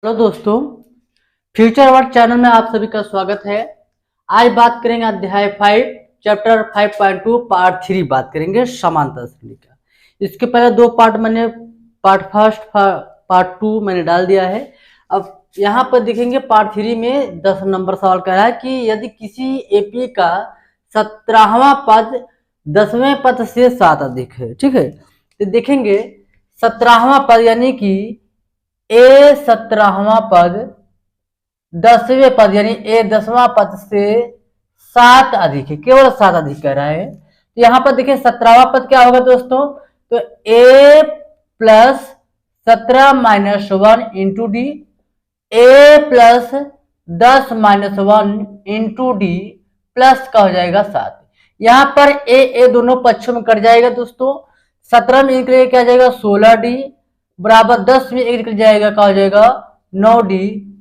Hello दोस्तों, future word channel में आप सभी का स्वागत है। आज बात करेंगे अध्याय 5 चैप्टर 5.2 पार्ट 3 बात करेंगे समांतर श्रेणी का। इसके पहले दो पार्ट मैंने पार्ट फर्स्ट पार्ट 2 मैंने डाल दिया है। अब यहाँ पर देखेंगे पार्ट 3 में 10 नंबर सवाल कह रहा है कि यदि किसी एपी का 17वां पद 10वें पद से 7 अधिक है। ठीक है, तो देखेंगे 17वां पद यानी कि ए 17वां पद 10वें पद यानी ए 10वां पद से 7 अधिक है, केवल 7 अधिक कह रहा है। तो यहां पर देखिए 17वां पद क्या होगा दोस्तों, तो a plus 17 minus 1 into d, a plus 10 minus 1 into d plus का हो जाएगा 7। यहां पर ए दोनों पक्षों में कट जाएगा दोस्तों। 17 में एक क्या हो जाएगा 16 डी बराबर 10 में एक निकल जाएगा क्या हो जाएगा 9 डी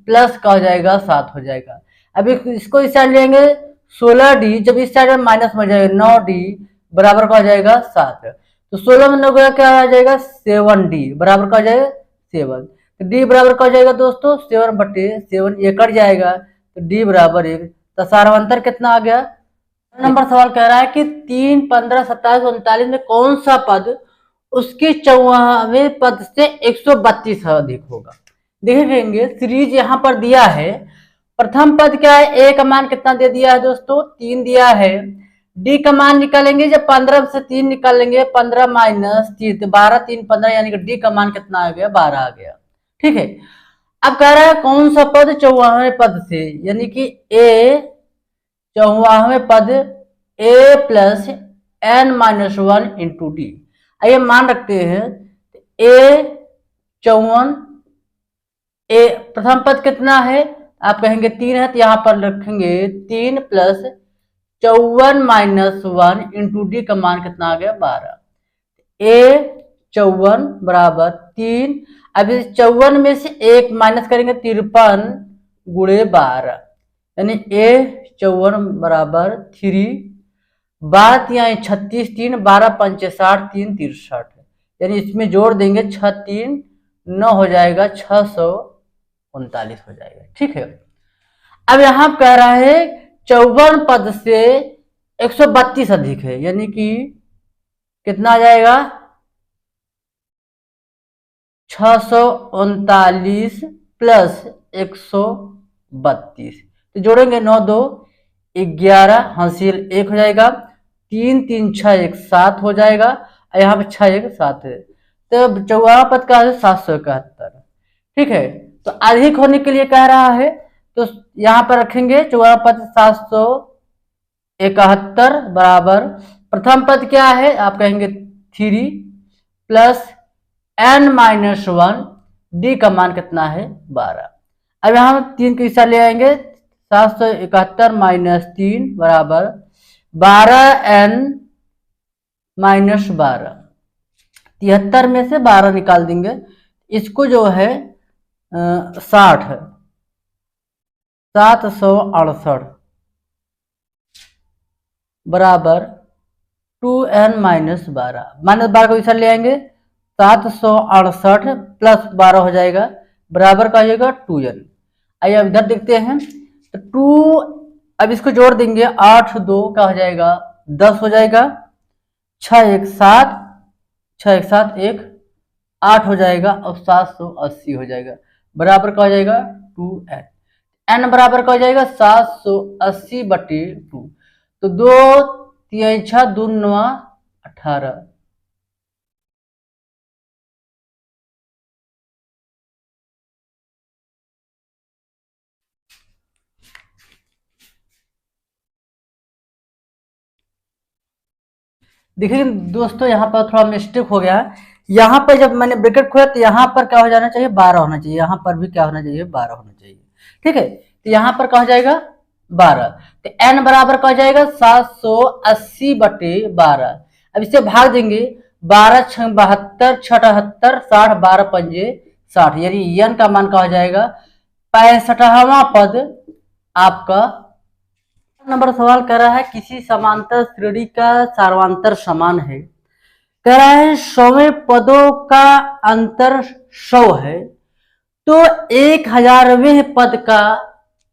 प्लस का हो जाएगा 7 हो जाएगा। अभी इसको इस साइड लेंगे 16 डी, जब इस साइड में माइनस में जाएगा 9 डी बराबर का हो जाएगा 7। तो 16 में 9 क्या आ जाएगा 7 डी बराबर का हो जाएगा 7। तो डी बराबर का हो जाएगा दोस्तों 7/7, ये कट जाएगा तो डी बराबर 1। तो सारांतर कितना आ गया। नंबर सवाल कह रहा है कि 3, 15, 27, 39 में कौन सा पद उसके 54वें पद से 132 अधिक होगा। देखेंगे सीरीज यहाँ पर दिया है। प्रथम पद क्या है, ए का मान कितना दे दिया है दोस्तों 3 दिया है। डी का मान निकालेंगे, जब 15 से 3 निकालेंगे 15 माइनस 3 तो 12, 3 15 यानी कि डी का मान कितना आ गया 12 आ गया। ठीक है, अब कह रहा है कौन सा पद 54वें पद से, यानी कि ए 54वें पद a plus n minus 1 into d. आइए मान रखते हैं ए 54, ए प्रथम पद कितना है आप कहेंगे 3 है, तो यहां पर रखेंगे 3 प्लस 54 माइनस 1 इंटू डी का मान कितना आ गया 12। ए 54 बराबर 3। अब इस 54 में से एक माइनस करेंगे 53 गुणे 12 यानी ए 54 बराबर 3। 12 यहाँ 36, 3 12 5 60, 3 63 यानी इसमें जोड़ देंगे 6 3 9 हो जाएगा 639 हो जाएगा। ठीक है, अब यहां कह रहा है 54 पद से 132 अधिक है, यानी कि कितना आ जाएगा 639 प्लस 132। तो जोड़ेंगे 9 2 11 हासिल 1 हो जाएगा, 3 3 6 1 7 हो जाएगा, यहाँ पे 6 1 7 है। तो 54वां पद का है 771। ठीक है, तो अधिक होने के लिए कह रहा है तो यहाँ पर रखेंगे 54वां पद 771 बराबर प्रथम पद क्या है आप कहेंगे 3 प्लस एन माइनस 1 डी का मान कितना है 12। अब यहाँ 3 के हिस्सा ले आएंगे 771 माइनस 3 बराबर 12 एन माइनस 12। 73 में से 12 निकाल देंगे, इसको जो है 60 768 बराबर 2n माइनस 12 माइनस 12 को इधर ले आएंगे 768 प्लस 12 हो जाएगा बराबर का हो जाएगा 2n। आइए अब इधर देखते हैं तो 2, अब इसको जोड़ देंगे 8 2 का हो जाएगा 10 हो जाएगा, 6 1 7 6 1 7 1 8 हो जाएगा और 780 हो जाएगा बराबर का हो जाएगा 2n। n बराबर का हो जाएगा 780/2। तो 2 3 6 2 9 18। देखिए दोस्तों यहाँ पर थोड़ा मिस्टेक हो गया है। यहाँ पर जब मैंने ब्रैकेट खोला तो यहाँ पर क्या हो जाना चाहिए 12 होना चाहिए, यहाँ पर भी क्या होना चाहिए 12 होना चाहिए। ठीक है, तो यहाँ पर क्या हो जाएगा 12। तो n बराबर का हो जाएगा 780/12। अब इसे भाग देंगे 12 6 72 78 60 12 पंजे 60 यानी n का मान का हो जाएगा 65वां पद आपका। नंबर सवाल कह रहा है किसी समांतर श्रेणी का सार्वंतर समान है। कह रहा है 100वें पदों का अंतर 100 है तो 1000वें पद का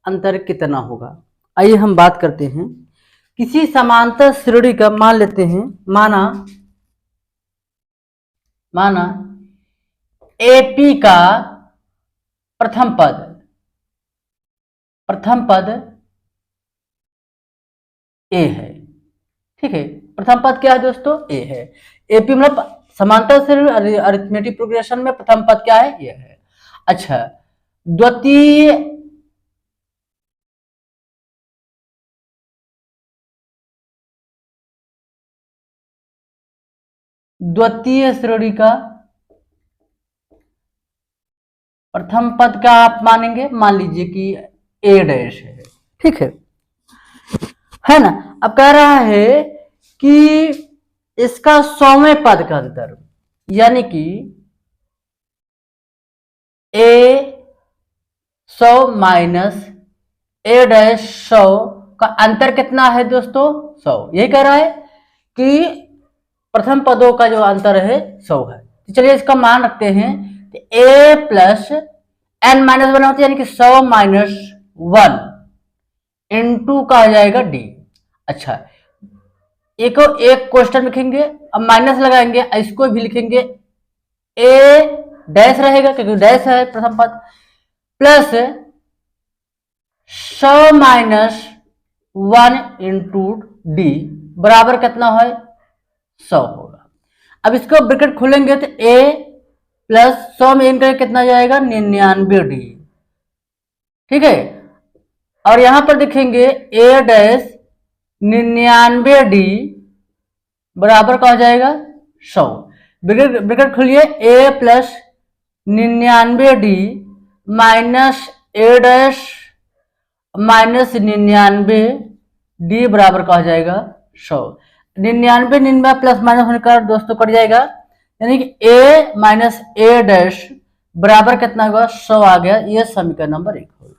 अंतर कितना होगा। आइए हम बात करते हैं। किसी समांतर श्रेणी का मान लेते हैं, माना एपी का प्रथम पद ए है। ठीक है, प्रथम पद क्या है दोस्तों, ए है। एपी मतलब समांतर श्रेणी अरिथमेटिक प्रोग्रेशन में प्रथम पद क्या है, ये है। अच्छा, द्वितीय श्रेणी का प्रथम पद का आप मानेंगे, मान लीजिए कि ए डैश है। ठीक है ना। अब कह रहा है कि इसका 100वें पद का अंतर, यानी कि ए 100 माइनस ए डैश 100 का अंतर कितना है दोस्तों, 100। यही कह रहा है कि प्रथम पदों का जो अंतर है 100 है। तो चलिए इसका मान रखते हैं, तो ए प्लस एन माइनस 1 होता है, यानी कि 100 माइनस 1 इंटू का हो जाएगा डी। अच्छा, एक क्वेश्चन लिखेंगे, अब माइनस लगाएंगे, इसको भी लिखेंगे, ए डैश रहेगा क्योंकि डैश है प्रथम पद, प्लस 100 माइनस 1 इंटू डी बराबर कितना है, 100 होगा। अब इसको ब्रैकेट खोलेंगे तो ए प्लस 100 में इनका कितना जाएगा, 99 डी। ठीक है, और यहां पर देखेंगे ए डैश 99 डी बराबर का हो जाएगा 100। ब्रैकेट खोलिए, ए प्लस 99 डी माइनस ए डैश माइनस 99 डी बराबर का हो जाएगा 100। 99 प्लस माइनस होने का दोस्तों कट जाएगा, यानी कि ए माइनस ए डैश बराबर कितना होगा, 100 आ गया। यह समीकरण नंबर 1 होगा।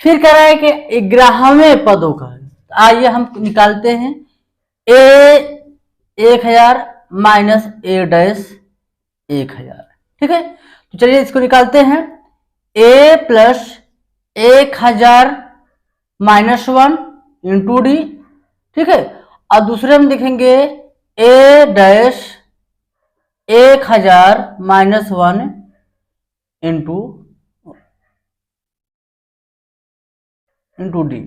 फिर कह रहा है कि 11वें पदों का, आइए हम निकालते हैं। ए 1000 माइनस ए डैश 1000। ठीक है, तो चलिए इसको निकालते हैं। A plus 1000 minus 1 into d. ठीक है, और दूसरे में देखेंगे ए डैश 1000 माइनस 1 इंटू डी।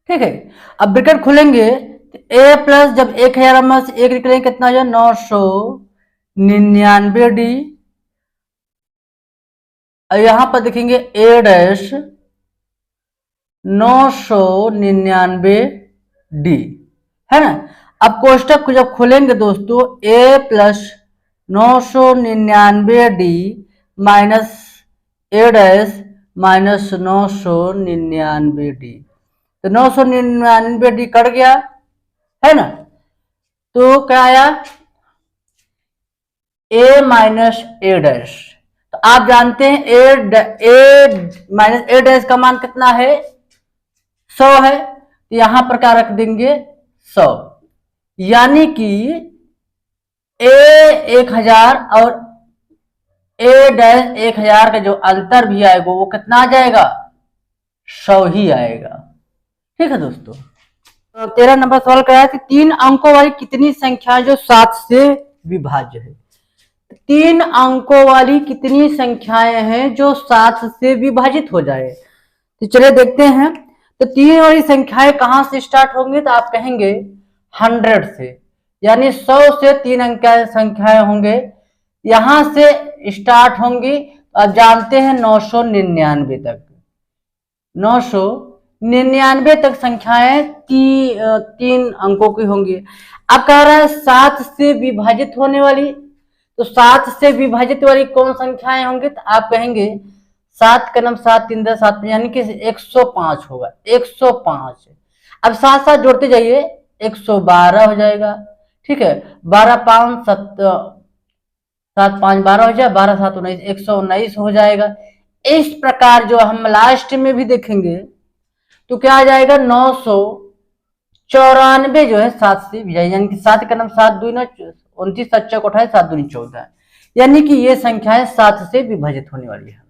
ठीक है, अब ब्रैकेट खोलेंगे तो ए प्लस जब 1000 में से 1 निकलेंगे कितना हो जाए, 999 डी। और यहां पर देखेंगे ए डैश 999 डी, है ना। अब कोष्टक को जब खोलेंगे दोस्तों, ए प्लस 999 डी माइनस ए डैश माइनस 999 डी, तो 999 डी कट गया, है ना। तो क्या आया, ए माइनस ए डैश। तो आप जानते हैं ए माइनस ए डैश का मान कितना है, 100 है। तो यहां पर क्या रख देंगे, 100, यानी कि ए 1000 और ए डैश 1000 का जो अंतर भी आएगा वो कितना आ जाएगा, 100 ही आएगा। ठीक है दोस्तों, तो 13 नंबर सवाल क्या है कि 3 अंकों वाली कितनी संख्या जो 7 से विभाज्य है। 3 अंकों वाली कितनी संख्याएं हैं जो 7 से विभाजित हो जाए। तो चलिए देखते हैं। तो 3 वाली संख्याएं कहां से स्टार्ट होंगी, तो आप कहेंगे 100 से, यानी 100 से 3 अंक संख्याएं होंगे, यहां से स्टार्ट होंगी। आप जानते हैं 999 तक, 999 तक संख्याएं 3 अंकों की होंगी। अब कह रहा है 7 से विभाजित होने वाली, तो 7 से विभाजित वाली कौन संख्याएं होंगी, तो आप कहेंगे 7 का नम 7 3 10 7, यानी कि 105 होगा, 105। अब साथ साथ जोड़ते जाइए, 112 हो जाएगा। ठीक है, 12 5 7 7 5 12 हो जाए, 12 7 19, 119 हो जाएगा। इस प्रकार जो हम लास्ट में भी देखेंगे तो क्या आ जाएगा, 994 जो है 7 से विभाजित, यानी कि 7 का नम 7 2 29, 7 चौक 28, 7 2 14, यानी कि ये संख्याएं 7 से विभाजित होने वाली है।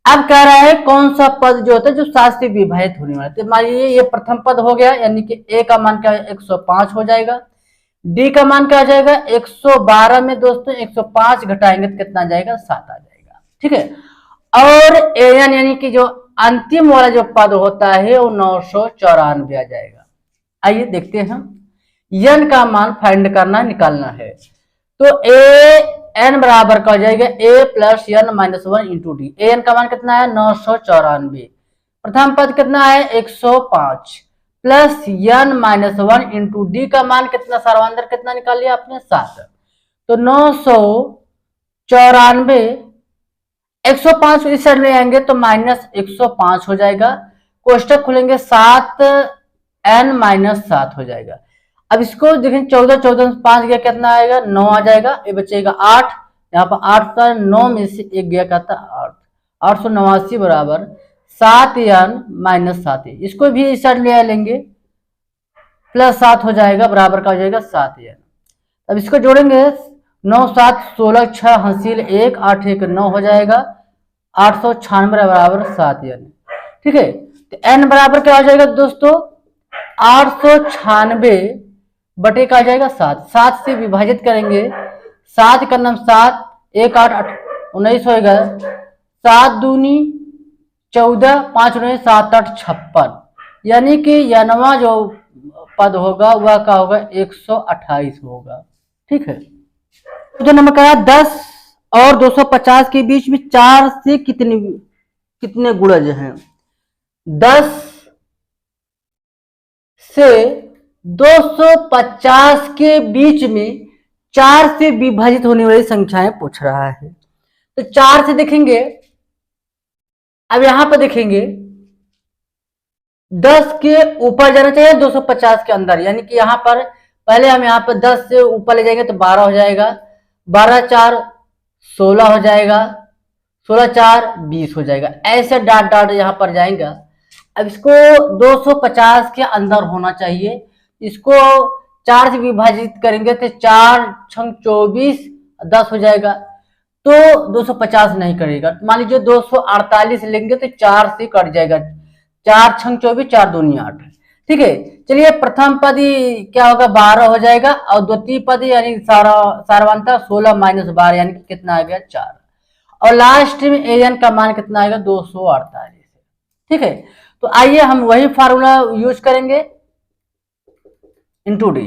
अब कह रहा है कौन सा पद जो होता है जो 7 से विभाजित होने वाला है। तो मान लीजिए ये प्रथम पद हो गया, यानी कि ए का मान क्या है 105 हो जाएगा, डी का मान क्या आ जाएगा 112 में दोस्तों 105 घटाएंगे तो कितना आ जाएगा 7 आ जाएगा, ठीक है। और एन यानी कि जो अंतिम वाला जो पद होता है वो 994 आ जाएगा। आइए देखते हैं, एन का मान फाइंड करना निकालना है। तो ए एन बराबर का हो जाएगा a plus n minus 1 into d. N का मान कितना है 994, प्रथम पद कितना है 105 plus n minus 1 into d का मान कितना, सर्वांतर कितना निकाल लिया आपने 7। तो 994 105 इस साइड में आएंगे तो माइनस 105 हो जाएगा, कोष्टक खोलेंगे 7 एन माइनस 7 हो जाएगा। अब इसको देखें 14 14 5 गया कितना आएगा 9 आ जाएगा, ये बचेगा 8, यहाँ पर 8 था 9 में से 1 गया कहता 8, 889 बराबर 7 एन माइनस 7। इसको भी इस साइड ले लेंगे प्लस 7 हो जाएगा, बराबर का हो जाएगा 7 एन। अब इसको जोड़ेंगे 9 7 16 6 हासिल 1 8 1 9 हो जाएगा 896 बराबर 7 एन, ठीक है। तो एन बराबर क्या हो जाएगा दोस्तों 896 बटे का आ जाएगा 7, 7 से विभाजित करेंगे 7 का नाम 7 1 8 8 19 होगा, 7 दूनी 14 5 9 7 8 56, यानी कि यानवा जो पद होगा वह क्या होगा 128 होगा, ठीक है। तो नंबर का 10 और 250 के बीच में 4 से कितने गुणज हैं। 10 से 250 के बीच में 4 से विभाजित होने वाली संख्याएं पूछ रहा है। तो 4 से देखेंगे, अब यहां पर देखेंगे 10 के ऊपर जाना चाहिए 250 के अंदर, यानी कि यहां पर पहले हम यहां पर 10 से ऊपर ले जाएंगे तो 12 हो जाएगा, 12 4 16 हो जाएगा, 16 4 20 हो जाएगा, ऐसे डाट डाट यहां पर जाएगा। अब इसको 250 के अंदर होना चाहिए, इसको 4 से विभाजित करेंगे तो 4 छंग 24 10 हो जाएगा, तो 250 नहीं करेगा। मान लीजिए 248 लेंगे तो 4 से कट जाएगा, 4 छंग 24 4 दूनी 8, ठीक है। चलिए प्रथम पद क्या होगा 12 हो जाएगा, और द्वितीय पद यानी सार्वंतर 16 माइनस 12 यानी कि कितना आ गया 4, और लास्ट में एन का मान कितना आएगा 248, ठीक है। तो आइए हम वही फार्मूला यूज करेंगे, इंटू डी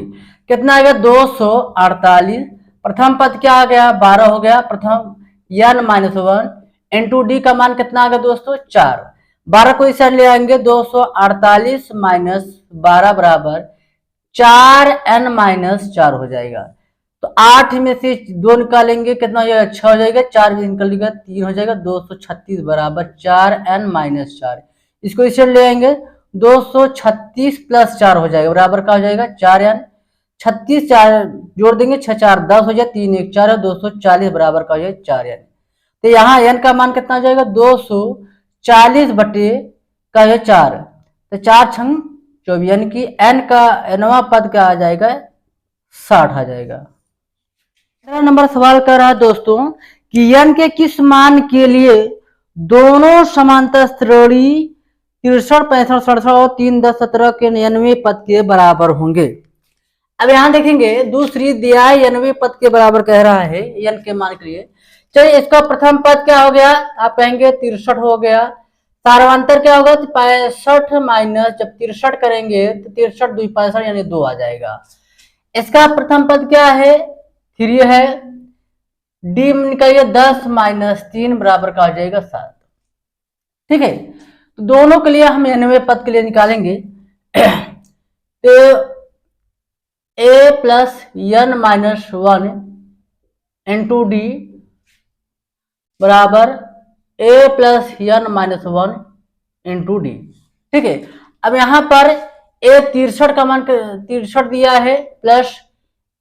कितना आएगा 248, प्रथम पद क्या आ गया 12 हो गया, प्रथम एन माइनस 1 इंटू डी का मान कितना आ गया दोस्तों 4, 12 को इस साइड ले आएंगे 248 माइनस 12 बराबर 4 एन माइनस 4 हो जाएगा। तो 8 में से 2 निकालेंगे कितना हो जाएगा 6 हो जाएगा, 4 में निकलेगा 3 हो जाएगा, 236 बराबर 4 एन माइनस 4। इसको इस साइड ले आएंगे 236 प्लस 4 हो जाएगा, बराबर का हो जाएगा 4 एन, 36 4 जोड़ देंगे 6 4 10 हो जाए, 3 1 4 है 240 बराबर का हो जाएगा 4 एन। तो यहाँ एन का मान कितना हो जाएगा 240 बटे का है 4, तो 4 छंग 24, यानी कि एन का एनवा पद का आ जाएगा 60 आ जाएगा। नंबर सवाल कर रहा है दोस्तों कि एन के किस मान के लिए दोनों समांतर श्रेणी 63 65 67 और 3 10 17 के 99 पद के बराबर होंगे। अब यहां देखेंगे दूसरी दिया 99 पद के बराबर कह रहा है एन के मान के लिए। चलिए इसका प्रथम पद क्या हो गया, आप कहेंगे 63 हो गया, सार्वंतर क्या होगा 65 माइनस जब 63 करेंगे तो 63 2 65 यानी 2 आ जाएगा। इसका प्रथम पद क्या है 3 है, डी निकालिए 10 माइनस 3 बराबर का हो जाएगा 7, ठीक है। तो दोनों के लिए हम 99 पद के लिए निकालेंगे तो a plus n minus 1 into d बराबर a plus n minus 1 into d, ठीक है। अब यहां पर ए 63 का मान 63 दिया है, plus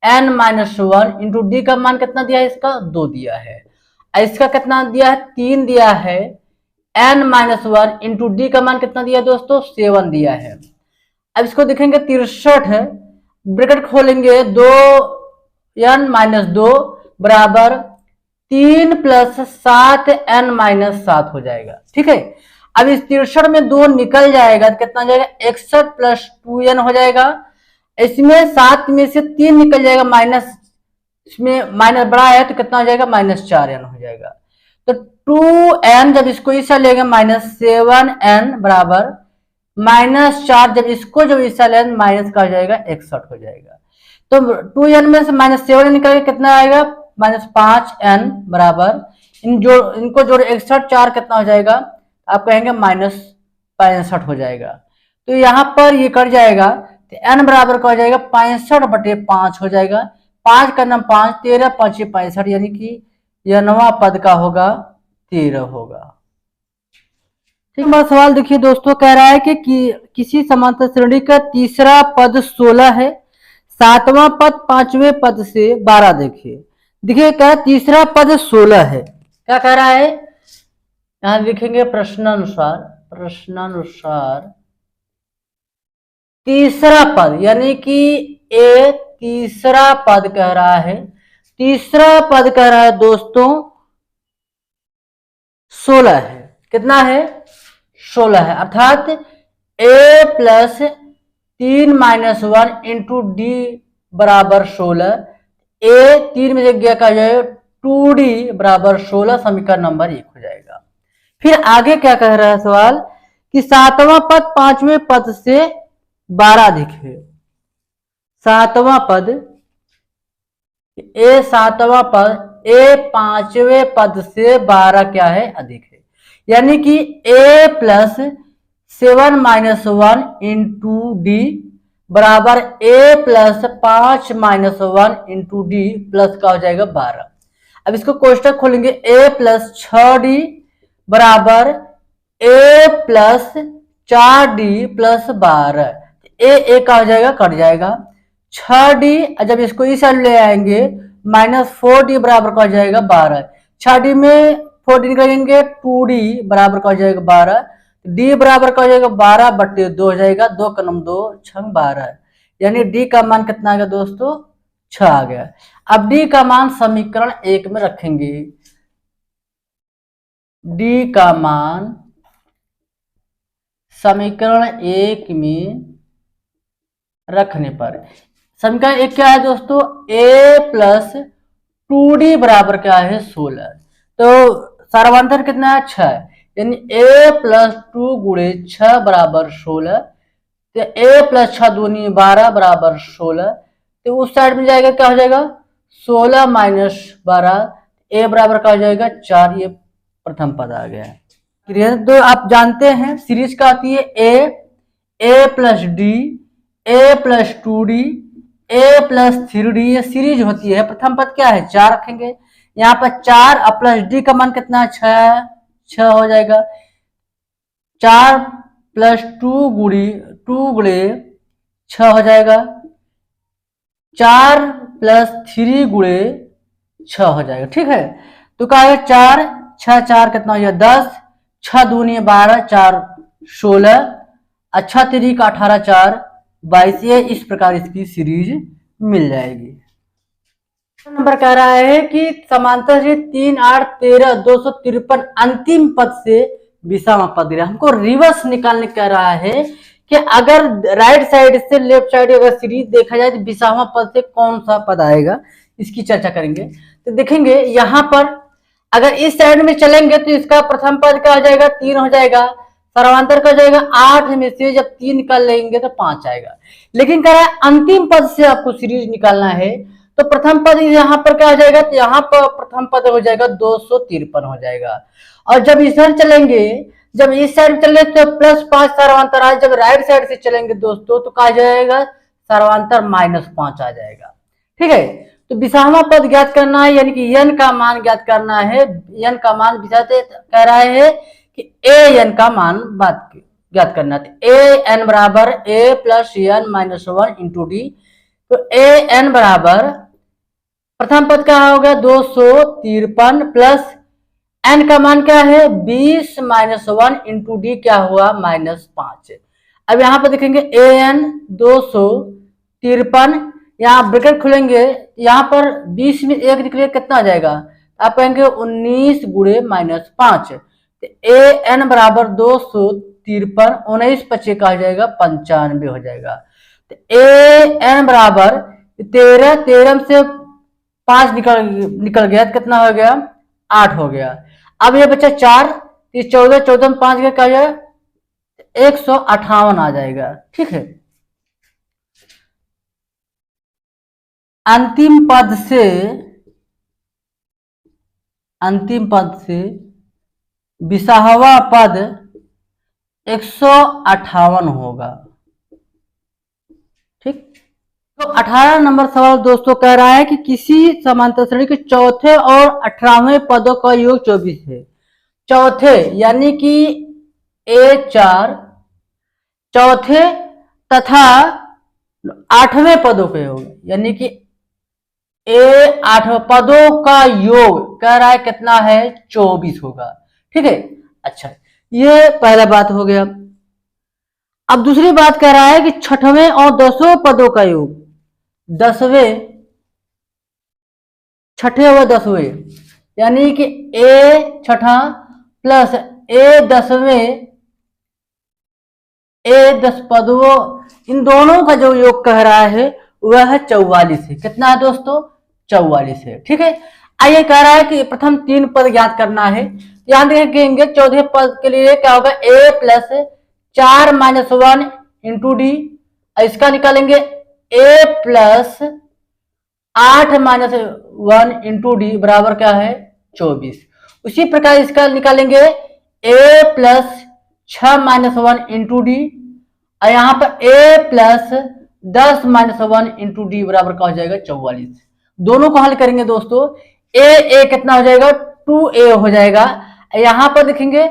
n minus 1 into d का मान कितना दिया है इसका 2 दिया है, इसका कितना दिया है 3 दिया है, एन माइनस 1 इंटू डी का मान कितना दिया है दोस्तों 7 दिया है। अब इसको देखेंगे 63 है, ब्रैकेट खोलेंगे 2 एन माइनस 2 बराबर 3 + 7n-7 हो जाएगा। ठीक है, अब इस 63 में 2 निकल जाएगा तो कितना हो जाएगा, 61 + 2n हो जाएगा। इसमें 7 में से 3 निकल जाएगा, माइनस, इसमें माइनस बड़ा है तो कितना हो जाएगा, -4n हो जाएगा। तो 2n जब इसको इसा लेंगे -7n बराबर -4, जब इसको जब इसा लेंगे माइनस का हो जाएगा 61 हो जाएगा। तो 2n में से -7 निकल कितना आएगा, -5n बराबर इनको जोड़ 61, 4 कितना हो जाएगा, आप कहेंगे -65 हो जाएगा। तो यहाँ पर ये कट जाएगा तो n बराबर का हो जाएगा 65/5 हो जाएगा। 5 का नाम 5, 13 × 5 = 65, यानी कि यह नवा पद का होगा 13 होगा। ठीक है, सवाल देखिए दोस्तों, कह रहा है कि किसी समांतर श्रेणी का तीसरा पद 16 है, सातवां पद पांचवें पद से 12। देखिए कह तीसरा पद 16 है, क्या कह रहा है, यहां लिखेंगे प्रश्नानुसार तीसरा पद, यानी कि ए तीसरा पद कह रहा है, तीसरा पद कह रहा है दोस्तों 16 है। कितना है, 16 है, अर्थात a + 3 - 1 × d बराबर 16। a 3 में से गया का जाए 2d बराबर 16, समीकरण नंबर 1 हो जाएगा। फिर आगे क्या कह रहा है सवाल कि सातवां पद पांचवें पद से 12 दिखे। सातवां पद सातवां पद पांचवें पद से 12 क्या है, अधिक है, यानी कि a + 7 - 1 × d बराबर a + 5 - 1 × d प्लस का हो जाएगा 12। अब इसको कोष्टक खोलेंगे, a + 6d बराबर a + 4d + 12, a का हो जाएगा, कट जाएगा। 6d जब इसको इस साइड ले आएंगे -4d बराबर का हो जाएगा 12। 6d में 4d निकालेंगे 2d बराबर का हो जाएगा 12, d बराबर का हो जाएगा 12/2 हो जाएगा, 2 का नाम 2, 6 12, यानी d का मान कितना आ गया दोस्तों, 6 आ गया। अब d का मान समीकरण 1 में रखेंगे, d का मान समीकरण 1 में रखने पर समीकरण 1 क्या है दोस्तों, a + 2d बराबर क्या है, 16। तो सारांतर कितना है, 6, यानी a + 2 × 6 बराबर 16। तो a + 6 दूनी 12 बराबर 16। तो उस साइड में जाएगा, क्या हो जाएगा, 16 - 12, a बराबर का हो जाएगा 4। ये प्रथम पद आ गया है। तो आप जानते हैं सीरीज का आती है a + d, a + 2d, a + 3d, ये सीरीज होती है। प्रथम पद क्या है, 4 रखेंगे, यहाँ पर 4 प्लस d का मान कितना है, 6 हो जाएगा। 4 + 2 × 6 हो जाएगा, 4 + 3 × 6 हो जाएगा। ठीक है, तो क्या है, 4 6 4 कितना हो जाएगा, 10, 6 दूनी 12, 4 16, अच्छा 3 का 18, 4 22। ये इस प्रकार इसकी सीरीज मिल जाएगी। नंबर कह रहा है कि समांतर से 3 8 13 253 अंतिम पद से 20वां पद दिया। हमको रिवर्स निकालने कह रहा है कि अगर राइट साइड से लेफ्ट साइड अगर सीरीज देखा जाए तो 20वां पद से कौन सा पद आएगा, इसकी चर्चा करेंगे। तो देखेंगे यहाँ पर अगर इस साइड में चलेंगे तो इसका प्रथम पद क्या हो जाएगा, 3 हो जाएगा, सर्वांतर का जाएगा 8 में से जब 3 निकाल लेंगे तो 5 आएगा। लेकिन कह रहा है अंतिम पद से आपको सीरीज निकालना है, तो प्रथम पद यहाँ पर क्या हो जाएगा, तो यहाँ पर प्रथम पद हो जाएगा 253 हो जाएगा। और जब इस साइड चलेंगे, जब इस साइड चले तो +5 सर्वांतर आए, जब राइट साइड से चलेंगे दोस्तों तो कहा जाएगा सर्वांतर -5 आ जाएगा। ठीक है, तो 20वां पद ज्ञात करना है, यानी कि n का मान ज्ञात करना है। n का मान कह रहा है कि an का मान ज्ञात करना है। an बराबर a + n - 1 × d। तो an बराबर प्रथम पद क्या होगा, 253 प्लस n का मान क्या है, 20 - 1 × d क्या हुआ, -5। अब यहाँ पर देखेंगे an 253, यहाँ ब्रैकेट खुलेंगे, यहाँ पर 20 में 1 निकलेगा, कितना आ जाएगा, आप कहेंगे 19 गुणे -5, तो ए एन बराबर 253, 19 का हो जाएगा 95 हो जाएगा। तो ए एन बराबर 13, 13 से 5 निकल गया तो कितना हो गया, 8 हो गया। अब ये बच्चा 4, 14, 14 में 5 गया, क्या हो जाएगा, 158 आ जाएगा। ठीक है, अंतिम पद से बिसाहवा पद 158 होगा। ठीक, तो 18 नंबर सवाल दोस्तों कह रहा है कि किसी समांतर श्रेणी के चौथे और 18वें पदों का योग 24 है। चौथे यानी कि A4 चौथे तथा 8वें पदों का योग, यानी कि A8 पदों का योग कह रहा है कितना है, 24 होगा। ठीक है, अच्छा, ये पहला बात हो गया। अब दूसरी बात कह रहा है कि छठवें और 10वें पदों का योग, 10वें, छठे व 10वें, यानी कि ए छठा प्लस ए 10वें, ए 10 पदों, इन दोनों का जो योग कह रहा है वह है 44 है। कितना है दोस्तों, 44 है। ठीक है, आइए कह रहा है कि प्रथम 3 पद ज्ञात करना है। यहां देखेंगे चौथे पद के लिए क्या होगा, ए प्लस 4 - 1 इंटू डी, इसका निकालेंगे ए प्लस 8 - 1 इंटू डी बराबर क्या है, 24। उसी प्रकार इसका निकालेंगे ए प्लस 6 - 1 इंटू डी, और यहां पर ए प्लस 10 - 1 इंटू डी बराबर क्या हो जाएगा, 44। दोनों को हल करेंगे दोस्तों, ए कितना हो जाएगा, 2a हो जाएगा। यहां पर देखेंगे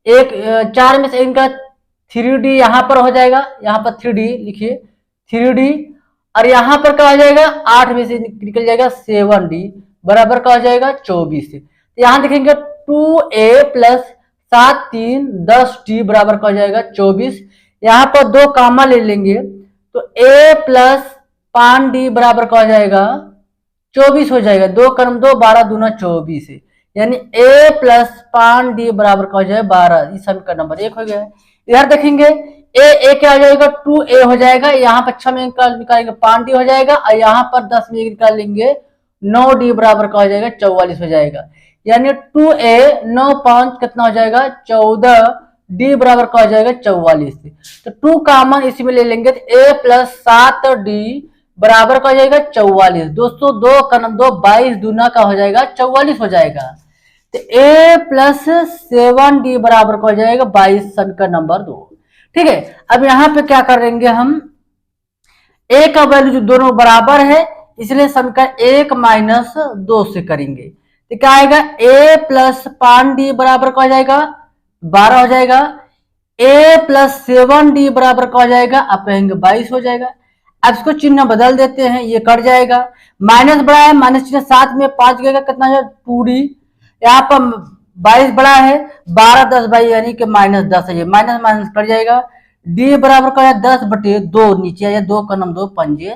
एक 4 में से इनका 3d यहां पर हो जाएगा, यहां पर 3d लिखिए, 3d, और यहां पर क्या हो जाएगा, 8 में से निकल जाएगा 7d बराबर क्या हो जाएगा, 24। यहां देखेंगे 2a प्लस 7 3 10d बराबर क्या हो जाएगा, 24। यहां पर 2 कामा ले लेंगे तो a प्लस 5d बराबर क्या हो जाएगा, 24 हो जाएगा। 2 कर्म 2 12 दूना 24 है, यानी a प्लस 5d बराबर क्या हो जाएगा, 12। इस समीकरण नंबर 1 हो गया। इधर देखेंगे ए क्या हो जाएगा, 2a हो जाएगा, यहाँ पर 6 में निकालेंगे 5d हो जाएगा, और यहाँ पर 10 में निकाल लेंगे 9d बराबर क्या हो जाएगा, 44 हो जाएगा। यानी 2a 9 5 कितना हो जाएगा, 14d बराबर क्या हो जाएगा, 44। तो 2 कॉमन इसी में ले लेंगे तो a प्लस 7d बराबर का हो जाएगा 44। दोस्तों 2 का 2 22 दूना का हो जाएगा 44 हो जाएगा। तो a प्लस 7d बराबर का हो जाएगा 22, समीकरण नंबर 2। ठीक है, अब यहां पे क्या करेंगे हम, a का वैल्यू जो दोनों बराबर है इसलिए समीकरण 1 माइनस 2 से करेंगे तो क्या आएगा, a प्लस 5d बराबर का हो जाएगा 12 हो जाएगा, a प्लस 7d बराबर का हो जाएगा, आप कहेंगे 22 हो जाएगा। अब इसको चिन्ह बदल देते हैं, ये कट जाएगा, माइनस बड़ा है, माइनस चिन्ह 7 में 5 गएगा, कितना है 2d, यहाँ पर 22 बड़ा है, 12 10 22 यानी कि -10 है, ये माइनस माइनस कट जाएगा। d बराबर का है 10/2, नीचे आया 2 का 2 पंजे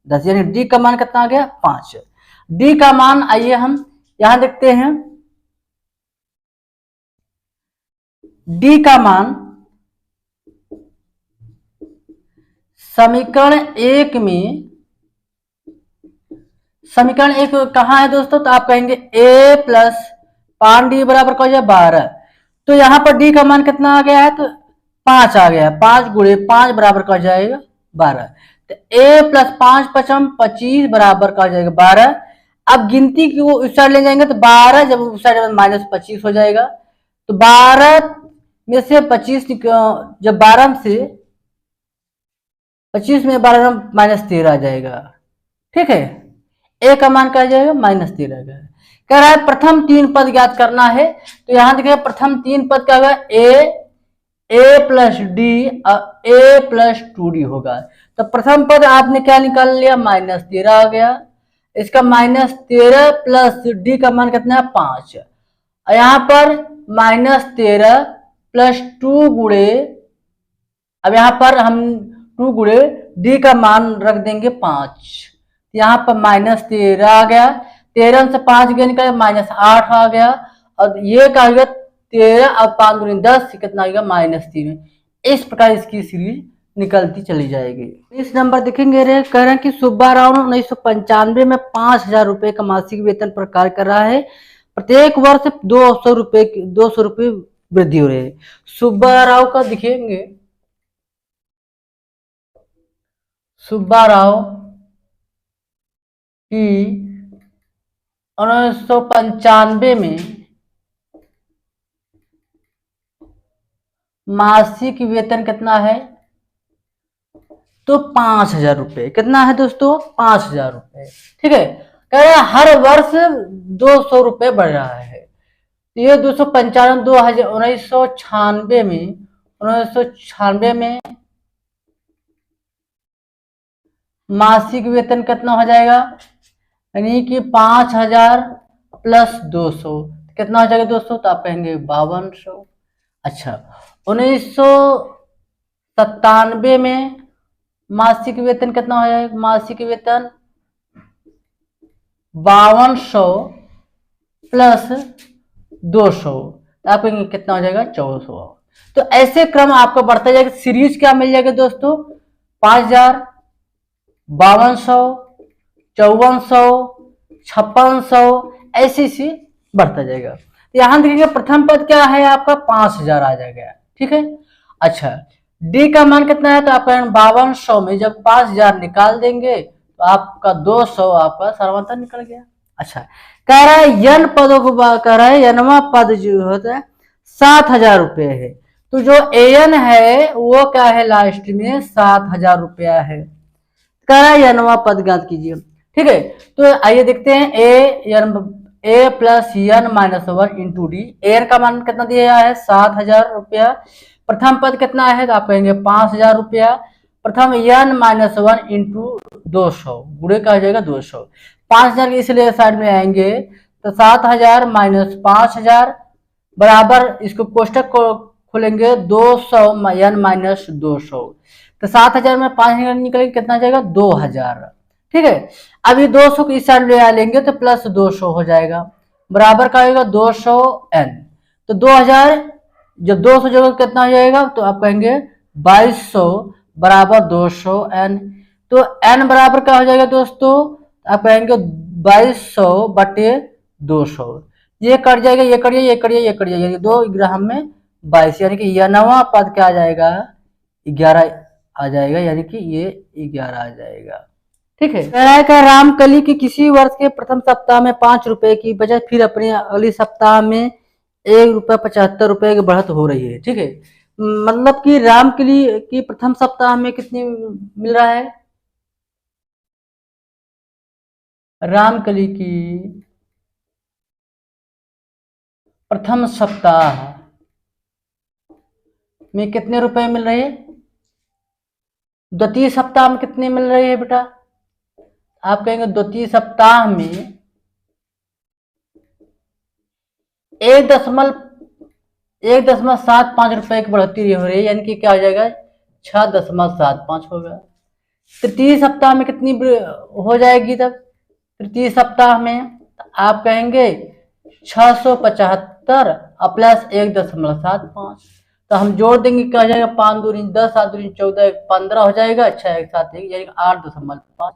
10, यानी d का मान कितना आ गया, 5। d का मान आइए हम यहां देखते हैं, d का मान समीकरण 1 में, समीकरण 1 कहां है दोस्तों, तो आप कहेंगे a प्लस 5d बराबर का हो जाए 12, तो यहां पर d का मान कितना आ गया है, तो 5 आ गया, 5 गुणे 5 बराबर का हो जाएगा 12। तो a प्लस 5 5 25 बराबर का हो जाएगा 12। अब गिनती को उस साइड ले जाएंगे तो 12 जब उस साइड -25 हो जाएगा, तो 12 में से 25 जब 12 से 25 में 12 -13 आ जाएगा। ठीक है, a का मान क्या आ जाएगा, -13 का। कह रहा है प्रथम 3 पद ज्ञात करना है, तो यहां देखिए प्रथम 3 पद क्या होगा, a plus d a plus 2d होगा। तो प्रथम पद आपने क्या निकाल लिया, -13 आ गया, इसका -13 प्लस d का मान कितना है 5, और यहां पर -13 प्लस 2 गुणे, अब यहां पर हम 2 गुणे d का मान रख देंगे 5, यहाँ पर -13 आ गया, 13 से 5 गया निकला -8 आ गया, और ये क्या हो गया 13, अब 5 दूनी 10, कितना आ गया -3। इस प्रकार इसकी सीरीज निकलती चली जाएगी। इस नंबर देखेंगे रे, कह रहे हैं कि सुब्बा राव 1995 में 5,000 रुपए का मासिक वेतन पर कार्य कर रहा है, प्रत्येक वर्ष 200 रुपए वृद्धि हो रही है। सुब्बा राव का दिखेंगे, सुब्बा राव की 1995 में मासिक वेतन कितना है, तो 5,000 रुपए। कितना है दोस्तों, 5,000 रुपए। ठीक है, कह रहे हैं हर वर्ष 200 रुपए बढ़ रहा है। ये 295 1996 में मासिक वेतन कितना हो जाएगा, यानी कि 5,000 प्लस 200 कितना हो जाएगा दोस्तों, तो आप कहेंगे 5200। अच्छा, 1997 में मासिक वेतन कितना हो जाएगा, मासिक वेतन 5200 प्लस 200, तो आप कहेंगे कितना हो जाएगा 1400। तो ऐसे क्रम आपको बढ़ता जाएगा। सीरीज क्या मिल जाएगा दोस्तों, 5,000, 5200, 5400, 5600, ऐसे सी बढ़ता जाएगा। तो यहां देखिए प्रथम पद क्या है आपका 5,000 आ जाएगा। ठीक है, अच्छा डी का मान कितना है, तो आप 5200 में जब 5,000 निकाल देंगे तो आपका 200 आपका सर्वांतर निकल गया। अच्छा, कह रहा है यन पदों को कह रहा है, यनवा पद जो होता है 7,000 रुपये है, तो जो एन है वो क्या है लास्ट में 7,000 रुपया है। कह रहा है यनवा पद ज्ञात कीजिए। ठीक है, तो आइए देखते हैं a plus n minus 1 into d. N का मान कितना दिया है 7,000 रुपया, प्रथम पद कितना है तो आप कहेंगे 5,000 रुपया, प्रथम एन माइनस 1 इंटू 200 गुणे का हो जाएगा 200। 5,000 इसलिए साइड में आएंगे, तो 7,000 माइनस 5,000 बराबर, इसको कोष्टक को खोलेंगे 200 एन माइनस 200, तो 7,000 में 5,000 निकलेंगे कितना जाएगा 2,000। ठीक है, अभी 200 को इस साइड ले आ लेंगे तो प्लस 200 हो जाएगा, बराबर का होगा 200 एन। तो 2,000 जब 200 जगह कितना हो जाएगा, तो आप कहेंगे 2200 बराबर 200 एन। तो एन बराबर क्या हो जाएगा दोस्तों, आप कहेंगे 2200 बटे 200, ये कट जाएगा, ये कट जाएगा, ये कट जाएगा, ये कट जाएगा, 2 ग्राम में 22, यानी कि यनवा पद क्या आ जाएगा 11 आ जाएगा, यानी कि ये 11 आ जाएगा। ठीक है, कह रहा है कि रामकली की किसी वर्ष के प्रथम सप्ताह में 5 रुपए की बचत फिर अपने अगले सप्ताह में ₹1.75 की बढ़त हो रही है। ठीक है, मतलब कि रामकली की प्रथम सप्ताह में कितनी मिल रहा है, रामकली की प्रथम सप्ताह में कितने रुपए मिल रहे हैं, द्वितीय सप्ताह में कितने मिल रहे हैं बेटा, आप कहेंगे द्वितीय सप्ताह में 1.75 रुपए की बढ़ोतरी हो रही है, यानी कि क्या हो जाएगा 6.75 होगा। तृतीय सप्ताह में कितनी हो जाएगी, तब तृतीय सप्ताह में आप कहेंगे 675 प्लस 1.75, तो हम जोड़ देंगे क्या हो जाएगा 5 दूनी 10, 7 दूनी 14, 15 हो जाएगा, 6 1 7 1 यानी 8.5।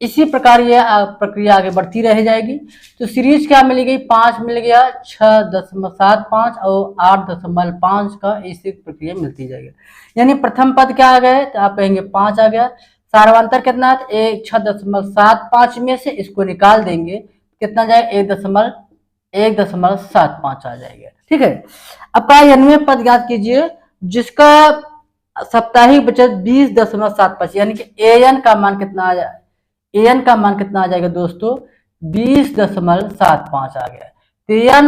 इसी प्रकार ये प्रक्रिया आगे बढ़ती रह जाएगी। तो सीरीज क्या मिल गई 5 मिल गया, 6.75 और 8.5 का इसी प्रक्रिया मिलती जाएगी। यानी प्रथम पद क्या आ गए, तो आप कहेंगे 5 आ गया, सार्वंतर कितना है 6.75 में से इसको निकाल देंगे कितना जाएगा 1.75 आ जाएगा। ठीक है, अब का 99 पद ज्ञात कीजिए जिसका साप्ताहिक बचत 20.75, यानी कि एन का मान कितना आ जाए, एन का मान कितना आ जाएगा दोस्तों 20.75 आ गया। तो एन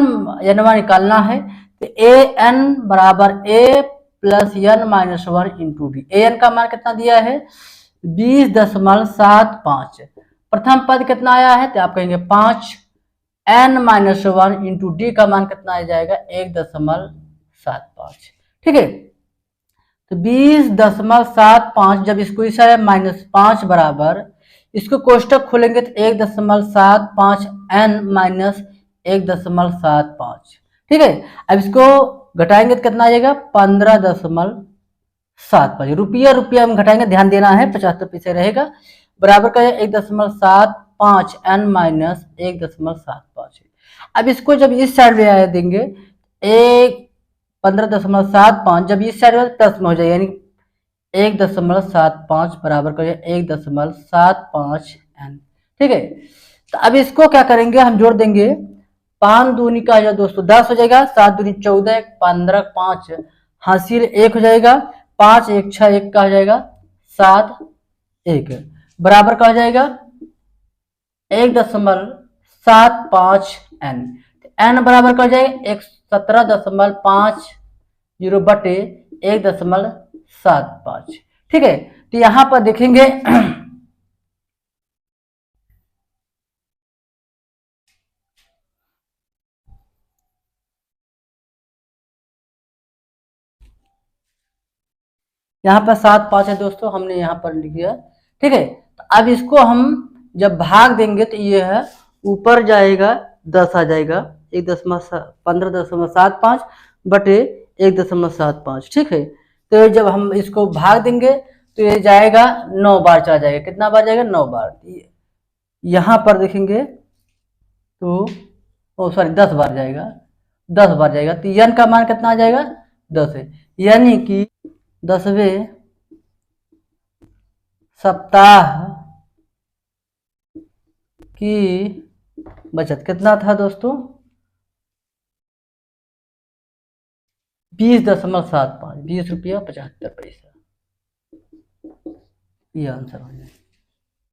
निकालना है, तो ए एन बराबर a plus n minus 1 into d. N का मान कितना दिया है 20.75, प्रथम पद कितना आया है, तो आप कहेंगे 5, एन माइनस 1 इंटू डी का मान कितना आ जाएगा 1.75। ठीक है, तो 20.75 जब इसको इस -5 बराबर इसको कोष्टक खोलेंगे तो 1.75 n माइनस 1.75। ठीक है, अब इसको घटाएंगे तो कितना आ जाएगा 15.75। रुपया रुपया में घटाएंगे, ध्यान देना है, 75 पैसे रहेगा, बराबर का 1.75 n माइनस 1.75। अब इसको जब इस साइड में आया देंगे, 15.75 जब इस साइड में प्लस में हो जाएगा, यानी 1.75 बराबर का 1.75 n। ठीक है, तो अब इसको क्या करेंगे, हम जोड़ देंगे, 5 दूनी का है दोस्तों 10 हो जाएगा, 7 दूनी 14, 15, 5 हासिल 1 हो जाएगा, 5 1 6 1 का हो जाएगा 7 1 बराबर का हो जाएगा 1.75 n। n बराबर का हो जाएगा 17.50 बटे 1.75। ठीक है, तो यहां पर देखेंगे यहाँ पर 7 5 है दोस्तों, हमने यहाँ पर लिख दिया। ठीक है, तो अब इसको हम जब भाग देंगे तो ये है ऊपर जाएगा 10 आ जाएगा 15.75 बटे 1.75। ठीक है, तो जब हम इसको भाग देंगे तो ये जाएगा 9 बार चला जाएगा, कितना बार जाएगा 9 बार। यहाँ पर देखेंगे तो सॉरी 10 बार जाएगा, 10 बार जाएगा, तो n का मान कितना आ जाएगा 10 है, यानी कि 10वें सप्ताह की बचत कितना था दोस्तों 20.75, 20 रुपया 75 पैसा, ये आंसर हो जाएगा।